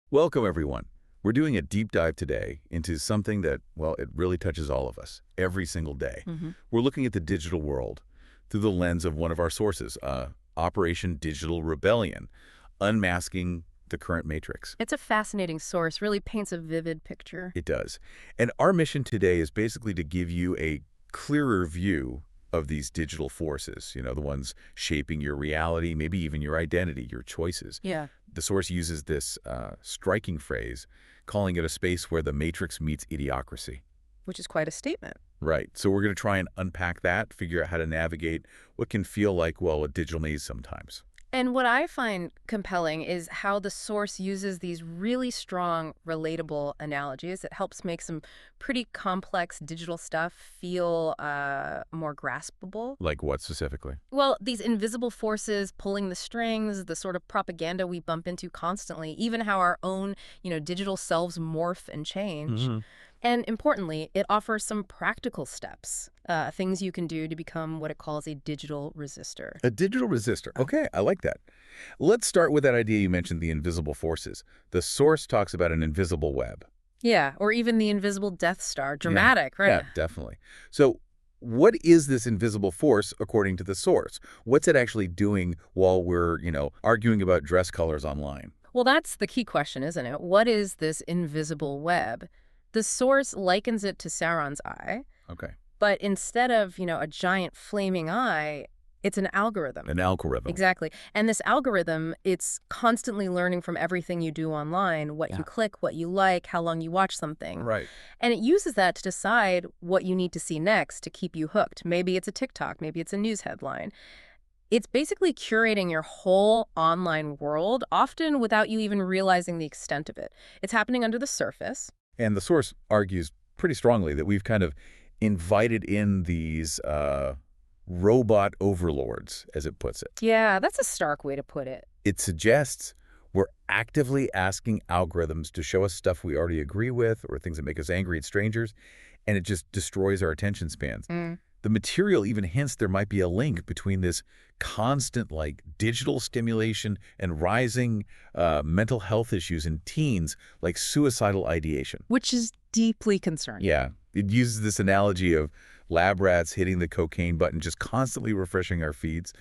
Welcome, everyone. We're doing a deep dive today into something that, well, it really touches all of us every single day. We're looking at the digital world through the lens of one of our sources, Operation Digital Rebellion, unmasking the current matrix. It's a fascinating source, really paints a vivid picture. It does. And our mission today is basically to give you a clearer view of these digital forces, the ones shaping your reality, maybe even your identity, your choices. Yeah. The source uses this striking phrase, calling it a space where the matrix meets idiocracy. Which is quite a statement. Right. So we're going to try and unpack that, figure out how to navigate what can feel like, well, a digital maze sometimes. And what I find compelling is how the source uses these really strong, relatable analogies. It helps make some pretty complex digital stuff feel more graspable. Like what specifically? Well, these invisible forces pulling the strings, the sort of propaganda we bump into constantly, even how our own, digital selves morph and change. And importantly, it offers some practical steps, things you can do to become what it calls a digital resistor. A digital resistor. Okay, I like that. Let's start with that idea you mentioned, the invisible forces. The source talks about an invisible web. Yeah, or even the invisible Death Star. Dramatic, right? Yeah, definitely. So what is this invisible force according to the source? What's it actually doing while we're, arguing about dress colors online? Well, that's the key question, isn't it? What is this invisible web? The source likens it to Sauron's eye. Okay. But instead of, a giant flaming eye, it's an algorithm. An algorithm. Exactly. And this algorithm, it's constantly learning from everything you do online, what you click, what you like, how long you watch something. Right. And it uses that to decide what you need to see next to keep you hooked. Maybe it's a TikTok, maybe it's a news headline. It's basically curating your whole online world, often without you even realizing the extent of it. It's happening under the surface. And the source argues pretty strongly that we've kind of invited in these robot overlords, as it puts it. Yeah, that's a stark way to put it. It suggests we're actively asking algorithms to show us stuff we already agree with or things that make us angry at strangers, and it just destroys our attention spans. The material even hints there might be a link between this constant, digital stimulation and rising mental health issues in teens, like suicidal ideation. Which is deeply concerning. Yeah. It uses this analogy of lab rats hitting the cocaine button, just constantly refreshing our feeds,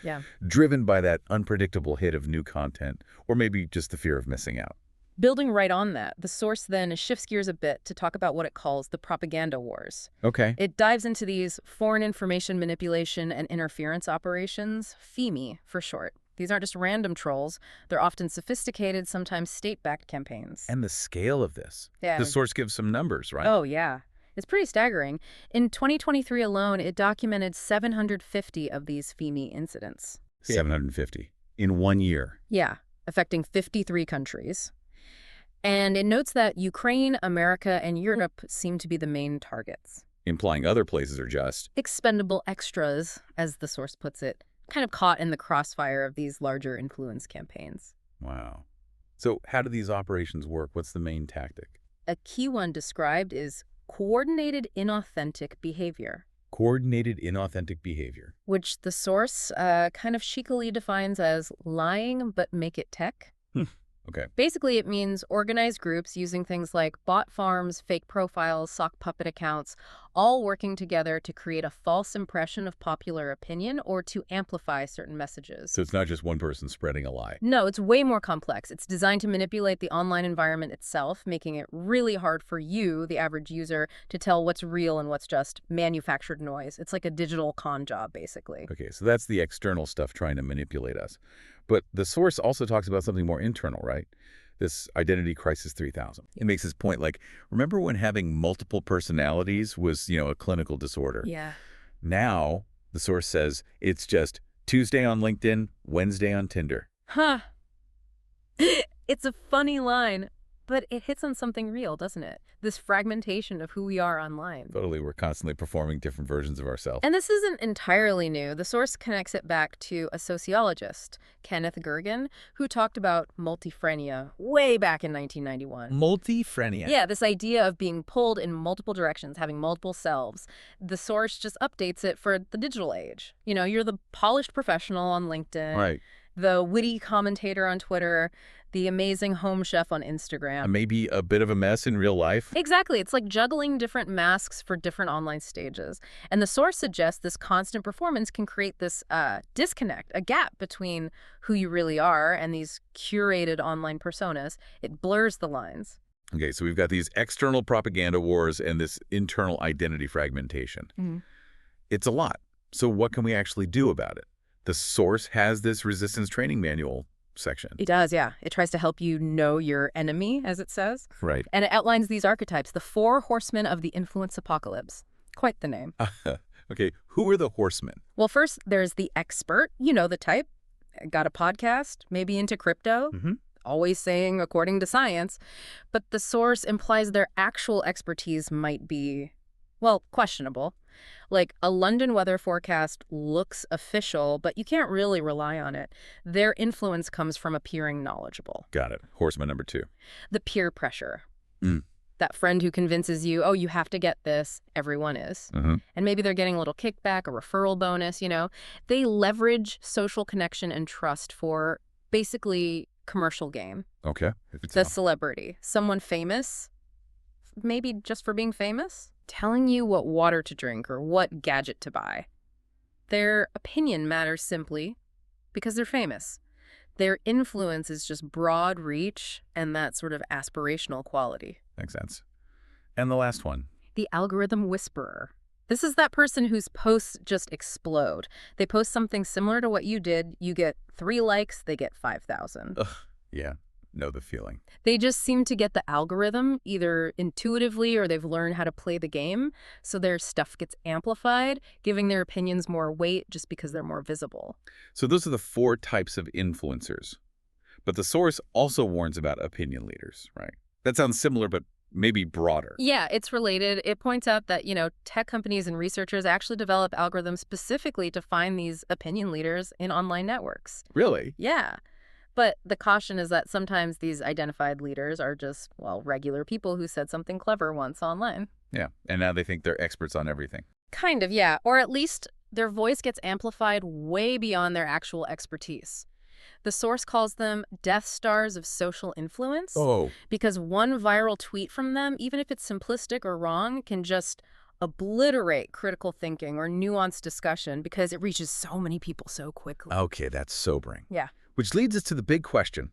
driven by that unpredictable hit of new content, or maybe just the fear of missing out. Building right on that, the source then shifts gears a bit to talk about what it calls the propaganda wars. Okay. It dives into these foreign information manipulation and interference operations, FIMI for short. These aren't just random trolls. They're often sophisticated, sometimes state-backed campaigns. And the scale of this. Yeah. The source gives some numbers, right? Oh, yeah. It's pretty staggering. In 2023 alone, it documented 750 of these FIMI incidents. 750 in 1 year. Yeah, affecting 53 countries. And it notes that Ukraine, America, and Europe seem to be the main targets. Implying other places are just expendable extras, as the source puts it, kind of caught in the crossfire of these larger influence campaigns. Wow. So how do these operations work? What's the main tactic? A key one described is coordinated inauthentic behavior. Coordinated inauthentic behavior. Which the source kind of cheekily defines as lying but make it tech. Okay. Basically, it means organized groups using things like bot farms, fake profiles, sock puppet accounts, all working together to create a false impression of popular opinion or to amplify certain messages. So it's not just one person spreading a lie. No, it's way more complex. It's designed to manipulate the online environment itself, making it really hard for you, the average user, to tell what's real and what's just manufactured noise. It's like a digital con job, basically. Okay, so that's the external stuff trying to manipulate us. But the source also talks about something more internal, right? This identity crisis 3000. It makes this point remember when having multiple personalities was, a clinical disorder? Yeah. Now, the source says it's just Tuesday on LinkedIn, Wednesday on Tinder. Huh. It's a funny line, but it hits on something real, doesn't it? This fragmentation of who we are online. Totally, we're constantly performing different versions of ourselves. And this isn't entirely new. The source connects it back to a sociologist, Kenneth Gergen, who talked about multiphrenia way back in 1991. Multiphrenia? Yeah, this idea of being pulled in multiple directions, having multiple selves. The source just updates it for the digital age. You're the polished professional on LinkedIn. Right. the witty commentator on Twitter, the amazing home chef on Instagram. Maybe a bit of a mess in real life? Exactly. It's like juggling different masks for different online stages. And the source suggests this constant performance can create this disconnect, a gap between who you really are and these curated online personas. It blurs the lines. Okay, so we've got these external propaganda wars and this internal identity fragmentation. It's a lot. So what can we actually do about it? The source has this resistance training manual section. It does, yeah. It tries to help you know your enemy, as it says. Right. And it outlines these archetypes, the 4 Horsemen of the Influencepocalypse. Quite the name. Okay, who are the horsemen? Well, first, there's the expert. You know the type. Got a podcast, maybe into crypto. Always saying according to science. But the source implies their actual expertise might be, well, questionable. Like, a London weather forecast looks official, but you can't really rely on it. Their influence comes from appearing knowledgeable. Got it. Horseman number 2. The peer pressure. That friend who convinces you, oh, you have to get this, everyone is. And maybe they're getting a little kickback, a referral bonus, you know. They leverage social connection and trust for basically commercial game. Okay. The celebrity. Someone famous, maybe just for being famous, telling you what water to drink or what gadget to buy. Their opinion matters simply because they're famous. Their influence is just broad reach and that sort of aspirational quality. Makes sense. And the last one. The algorithm whisperer. This is that person whose posts just explode. They post something similar to what you did. You get 3 likes, they get 5,000. Ugh, yeah. Know the feeling. They just seem to get the algorithm either intuitively or they've learned how to play the game, so their stuff gets amplified, giving their opinions more weight just because they're more visible. So those are the 4 types of influencers. But the source also warns about opinion leaders, right? That sounds similar, but maybe broader. Yeah, it's related. It points out that, tech companies and researchers actually develop algorithms specifically to find these opinion leaders in online networks. Really? Yeah. But the caution is that sometimes these identified leaders are just, well, regular people who said something clever once online. Yeah, and now they think they're experts on everything. Kind of, yeah. Or at least their voice gets amplified way beyond their actual expertise. The source calls them Death Stars of social influence. Oh. Because one viral tweet from them, even if it's simplistic or wrong, can just obliterate critical thinking or nuanced discussion because it reaches so many people so quickly. Okay, that's sobering. Yeah. Which leads us to the big question.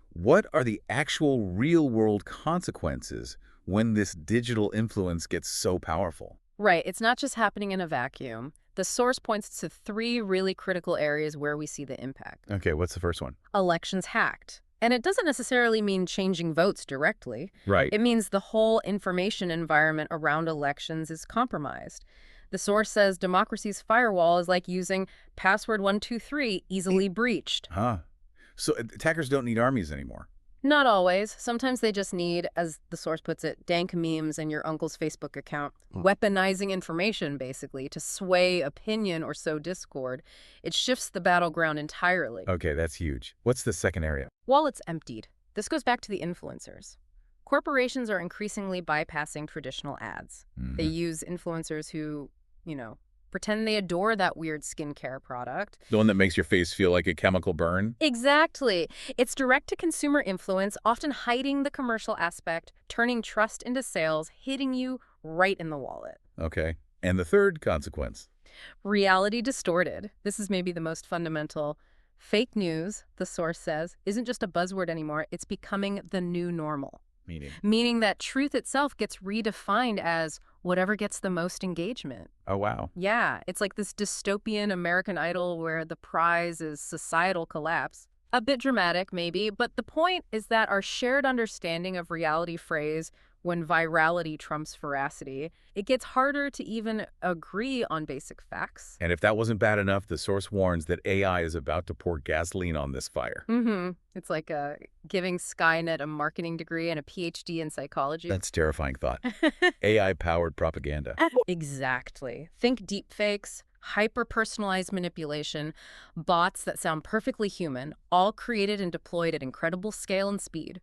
What are the actual real-world consequences when this digital influence gets so powerful? Right. It's not just happening in a vacuum. The source points to 3 really critical areas where we see the impact. Okay, what's the first one? Elections hacked. And it doesn't necessarily mean changing votes directly. Right. It means the whole information environment around elections is compromised. The source says democracy's firewall is like using password 123 easily breached. Huh. So attackers don't need armies anymore. Not always. Sometimes they just need, as the source puts it, dank memes and your uncle's Facebook account. Weaponizing information, basically, to sway opinion or sow discord. It shifts the battleground entirely. Okay, that's huge. What's the second area? Wallets emptied. This goes back to the influencers. Corporations are increasingly bypassing traditional ads. They use influencers who, pretend they adore that weird skincare product. The one that makes your face feel like a chemical burn? Exactly. It's direct-to-consumer influence, often hiding the commercial aspect, turning trust into sales, hitting you right in the wallet. Okay. And the third consequence? Reality distorted. This is maybe the most fundamental. Fake news, the source says, isn't just a buzzword anymore. It's becoming the new normal. Meaning that truth itself gets redefined as whatever gets the most engagement. Oh, wow. Yeah, it's like this dystopian American Idol where the prize is societal collapse. A bit dramatic, maybe, but the point is that our shared understanding of reality phrase when virality trumps veracity, it gets harder to even agree on basic facts. And if that wasn't bad enough, the source warns that AI is about to pour gasoline on this fire. It's like giving Skynet a marketing degree and a PhD in psychology. That's a terrifying thought. AI-powered propaganda. Exactly. Think deepfakes, hyper-personalized manipulation, bots that sound perfectly human, all created and deployed at incredible scale and speed.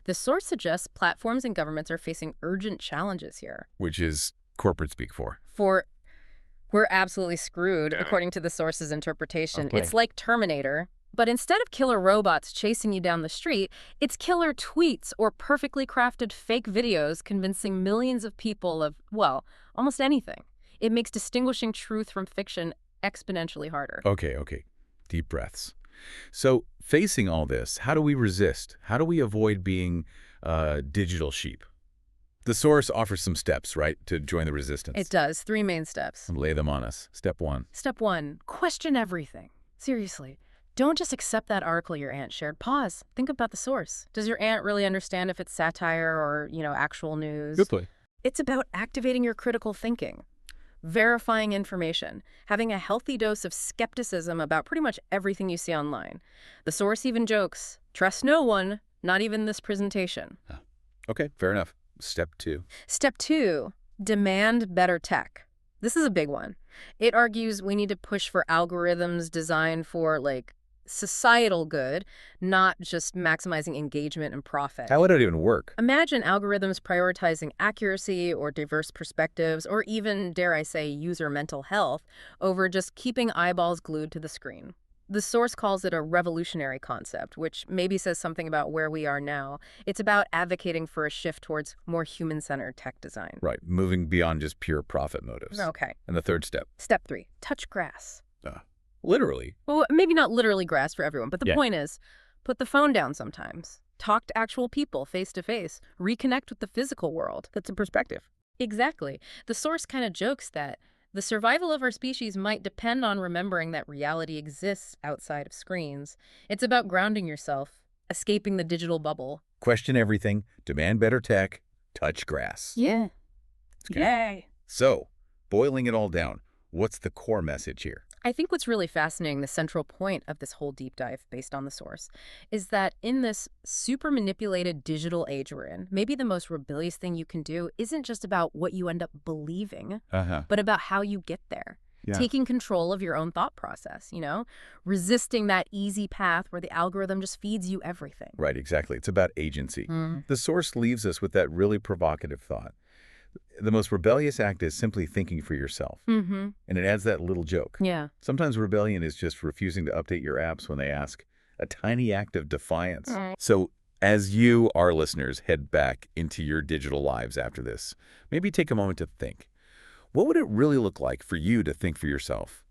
The source suggests platforms and governments are facing urgent challenges here. Which is corporate speak for? We're absolutely screwed, according to the source's interpretation. Okay. It's like Terminator. But instead of killer robots chasing you down the street, it's killer tweets or perfectly crafted fake videos convincing millions of people of, well, almost anything. It makes distinguishing truth from fiction exponentially harder. Okay. Deep breaths. So facing all this, how do we resist? How do we avoid being digital sheep? The source offers some steps, right, to join the resistance. It does. 3 main steps. Lay them on us. Step 1. Step 1, question everything. Seriously. Don't just accept that article your aunt shared. Pause. Think about the source. Does your aunt really understand if it's satire or, actual news? Good play. It's about activating your critical thinking, verifying information, having a healthy dose of skepticism about pretty much everything you see online. The source even jokes, trust no one, not even this presentation. Okay, fair enough. Step 2. Step 2, demand better tech. This is a big one. It argues we need to push for algorithms designed for, societal good, not just maximizing engagement and profit. How would it even work? Imagine algorithms prioritizing accuracy or diverse perspectives or even, dare I say, user mental health over just keeping eyeballs glued to the screen. The source calls it a revolutionary concept, which maybe says something about where we are now. It's about advocating for a shift towards more human-centered tech design. Right, moving beyond just pure profit motives. Okay. And the 3rd step? Step 3, touch grass. Literally. Well, maybe not literally grass for everyone, but the Yeah. point is, put the phone down sometimes. Talk to actual people face to face. Reconnect with the physical world. That's a perspective. Exactly. The source kind of jokes that the survival of our species might depend on remembering that reality exists outside of screens. It's about grounding yourself, escaping the digital bubble. Question everything, demand better tech, touch grass. Yeah. Okay. Yay. So, boiling it all down, what's the core message here? I think what's really fascinating, the central point of this whole deep dive based on the source, is that in this super manipulated digital age we're in, maybe the most rebellious thing you can do isn't just about what you end up believing, but about how you get there. Yeah. Taking control of your own thought process, resisting that easy path where the algorithm just feeds you everything. Right, exactly. It's about agency. The source leaves us with that really provocative thought. The most rebellious act is simply thinking for yourself. And it adds that little joke. Yeah. Sometimes rebellion is just refusing to update your apps when they ask, a tiny act of defiance. So as you, our listeners, head back into your digital lives after this, maybe take a moment to think. What would it really look like for you to think for yourself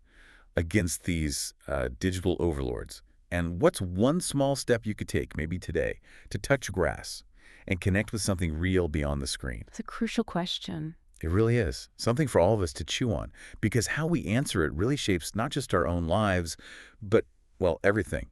against these digital overlords? And what's one small step you could take, maybe today, to touch grass and connect with something real beyond the screen? It's a crucial question. It really is. Something for all of us to chew on, because how we answer it really shapes not just our own lives, but, well, everything.